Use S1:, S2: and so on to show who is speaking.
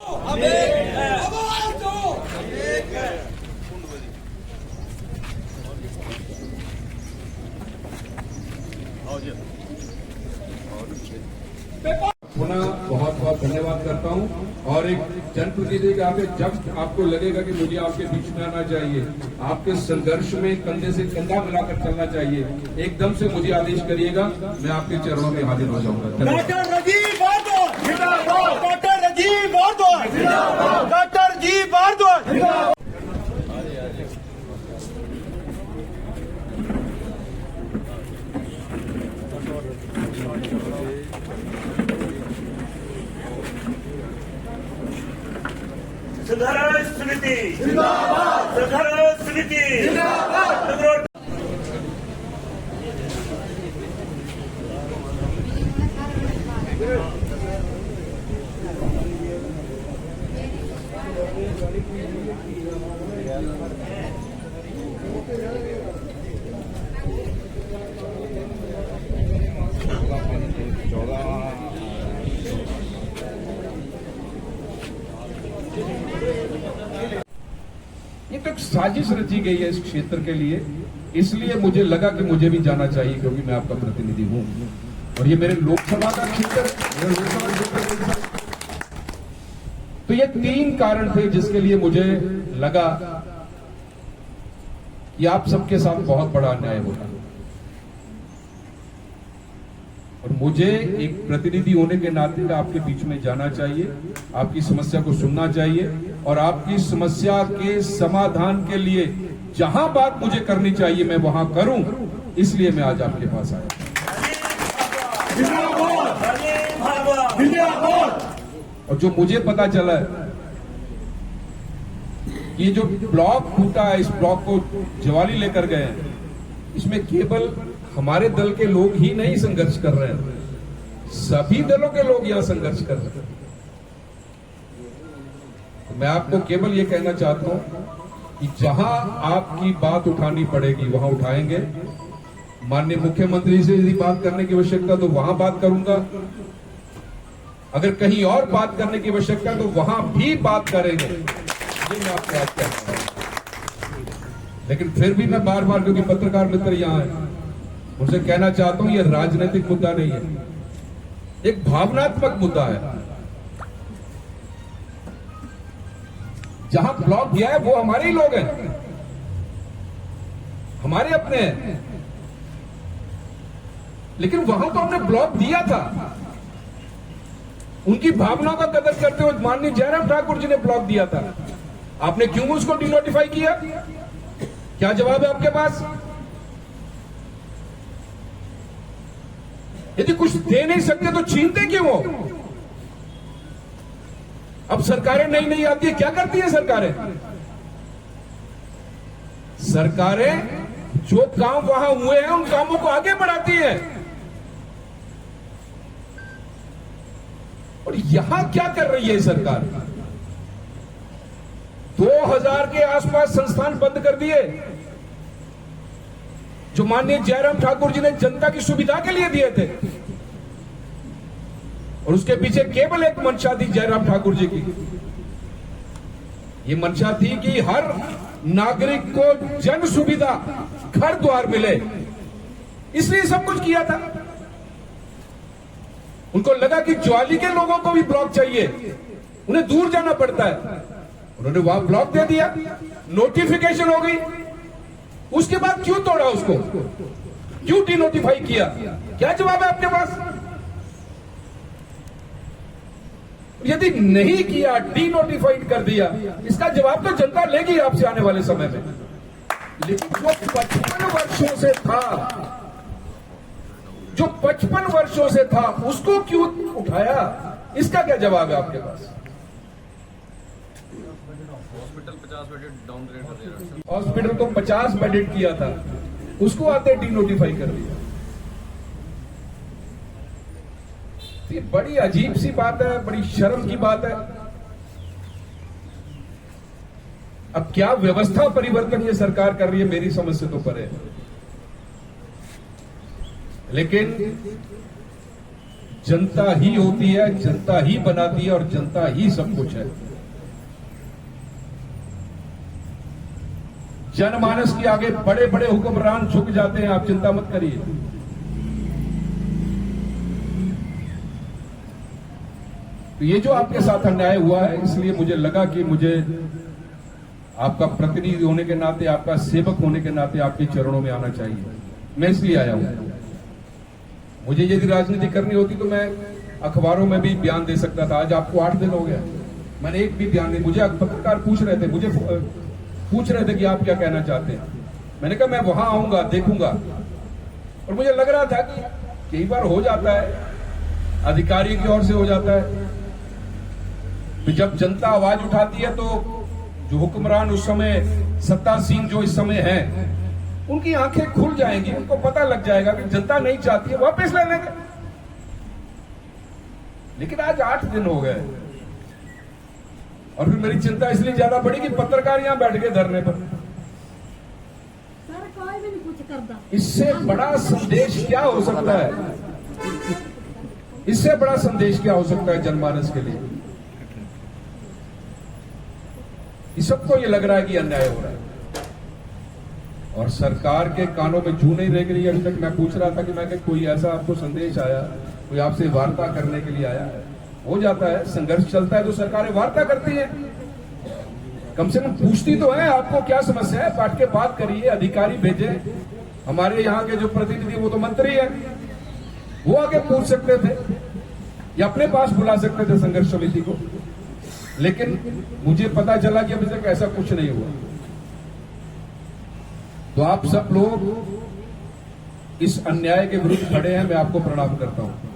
S1: पुनः बहुत बहुत धन्यवाद करता हूं। और एक जनप्रतिनिधि के आगे जब आपको लगेगा कि मुझे आपके बीच में आना चाहिए, आपके संघर्ष में कंधे से कंधा मिलाकर चलना चाहिए, एकदम से मुझे आदेश करिएगा, मैं आपके चरणों में हाजिर हो जाऊंगा।
S2: डॉक्टर राजीव भारद्वाज जिंदाबाद, डॉक्टर राजीव भारद्वाज जिंदाबाद, डॉक्टर जी भारद्वाज जिंदाबाद।
S3: संघर्ष समिति जिंदाबाद, संघर्ष समिति जिंदाबाद।
S1: ये तो साजिश रची गई है इस क्षेत्र के लिए, इसलिए मुझे लगा कि मुझे भी जाना चाहिए, क्योंकि मैं आपका प्रतिनिधि हूं और ये मेरे लोकसभा का क्षेत्र है। तो ये 3 कारण थे जिसके लिए मुझे लगा कि आप सबके साथ बहुत बड़ा अन्याय हो रहा है और मुझे एक प्रतिनिधि होने के नाते आपके बीच में जाना चाहिए, आपकी समस्या को सुनना चाहिए और आपकी समस्या के समाधान के लिए जहां बात मुझे करनी चाहिए मैं वहां करूं, इसलिए मैं आज आपके पास आया। और जो मुझे पता चला है, ये जो ब्लॉक टूटा है, इस ब्लॉक को जवाली लेकर गए हैं, इसमें केवल हमारे दल के लोग ही नहीं संघर्ष कर रहे हैं, सभी दलों के लोग यहां संघर्ष कर रहे हैं। मैं आपको केवल ये कहना चाहता हूं कि जहां आपकी बात उठानी पड़ेगी वहां उठाएंगे। माननीय मुख्यमंत्री से यदि बात करने की आवश्यकता तो वहां बात करूंगा, अगर कहीं और बात करने की आवश्यकता तो वहां भी बात करेंगे, ये मैं आपको आज कहता हूं। लेकिन फिर भी मैं बार बार, क्योंकि पत्रकार मित्र यहां हैं, उनसे कहना चाहता हूं, यह राजनीतिक मुद्दा नहीं है, एक भावनात्मक मुद्दा है। जहां ब्लॉक दिया है वो हमारे ही लोग हैं, हमारे अपने हैं, लेकिन वहां तो हमने ब्लॉक दिया था। उनकी भावनाओं का कदर करते हुए माननीय जयराम ठाकुर जी ने ब्लॉक दिया था, आपने क्यों उसको डिनोटिफाई किया? क्या जवाब है आपके पास? यदि कुछ दे नहीं सकते तो छीनते क्यों हो? अब सरकारें नई नई आती है, क्या करती है सरकारें? सरकारें जो काम वहां हुए हैं उन कामों को आगे बढ़ाती है। और यहां क्या कर रही है सरकार? 2000 के आसपास संस्थान बंद कर दिए जो माननीय जयराम ठाकुर जी ने जनता की सुविधा के लिए दिए थे, और उसके पीछे केवल एक मंशा थी जयराम ठाकुर जी की। ये मंशा थी कि हर नागरिक को जन सुविधा, घर द्वार मिले, इसलिए सब कुछ किया था। उनको लगा कि ज्वाली के लोगों को भी ब्लॉक चाहिए, उन्हें दूर जाना पड़ता है, उन्होंने वहां ब्लॉक दे दिया, नोटिफिकेशन हो गई। उसके बाद क्यों तोड़ा उसको, क्यों डिनोटिफाई किया? क्या जवाब है आपके पास? यदि नहीं किया, डिनोटिफाइड कर दिया, इसका जवाब तो जनता लेगी आपसे आने वाले समय में। लेकिन जो 55 वर्षों से था, जो 55 वर्षों से था, उसको क्यों उठाया? इसका क्या जवाब है आपके पास? हॉस्पिटल तो 50 बेडेड किया था, उसको आते डिनोटिफाई कर दिया। ये बड़ी अजीब सी बात है, बड़ी शर्म की बात है। अब क्या व्यवस्था परिवर्तन ये सरकार कर रही है, मेरी समझ से तो परे है। लेकिन जनता ही होती है, जनता ही बनाती है और जनता ही सब कुछ है। जनमानस के आगे बड़े बड़े हुक्मरान झुक जाते हैं, आप चिंता मत करिए। तो ये जो आपके साथ अन्याय हुआ है, इसलिए मुझे लगा कि मुझे आपका प्रतिनिधि होने के नाते, आपका सेवक होने के नाते आपके चरणों में आना चाहिए। मैं इसलिए आया हूं। मुझे यदि राजनीति करनी होती तो मैं अखबारों में भी बयान दे सकता था। आज आपको 8 दिन हो गया, मैंने एक भी बयान नहीं। मुझे पत्रकार पूछ रहे थे कि आप क्या कहना चाहते हैं। मैंने कहा मैं वहां आऊंगा, देखूंगा। और मुझे लग रहा था कि कई बार हो जाता है, अधिकारी की ओर से हो जाता है, तो जब जनता आवाज उठाती है तो जो हुक्मरान उस समय, सत्तासीन जो इस समय हैं, उनकी आंखें खुल जाएंगी, उनको पता लग जाएगा कि जनता नहीं चाहती है, वापस ले लेंगे। लेकिन आज 8 दिन हो गए और फिर मेरी चिंता इसलिए ज्यादा बढ़ी कि पत्रकार यहां बैठ गए धरने पर।
S4: सर कोई भी नहीं कुछ करता।
S1: इससे बड़ा संदेश क्या हो सकता है? इससे बड़ा संदेश क्या हो सकता है जनमानस के लिए? इस सबको ये लग रहा है कि अन्याय हो रहा है और सरकार के कानों में जू नहीं रह रही। अभी तक मैं पूछ रहा था कि मैं कोई ऐसा आपको संदेश आया, कोई आपसे वार्ता करने के लिए आया है? हो जाता है, संघर्ष चलता है तो सरकारें वार्ता करती है, कम से कम पूछती तो है आपको क्या समस्या है, बैठ के बात करिए, अधिकारी भेजे। हमारे यहाँ के जो प्रतिनिधि वो तो मंत्री है, वो आके पूछ सकते थे या अपने पास बुला सकते थे संघर्ष समिति को। लेकिन मुझे पता चला कि अभी तक ऐसा कुछ नहीं हुआ। तो आप सब लोग इस अन्याय के विरुद्ध खड़े हैं, मैं आपको प्रणाम करता हूं।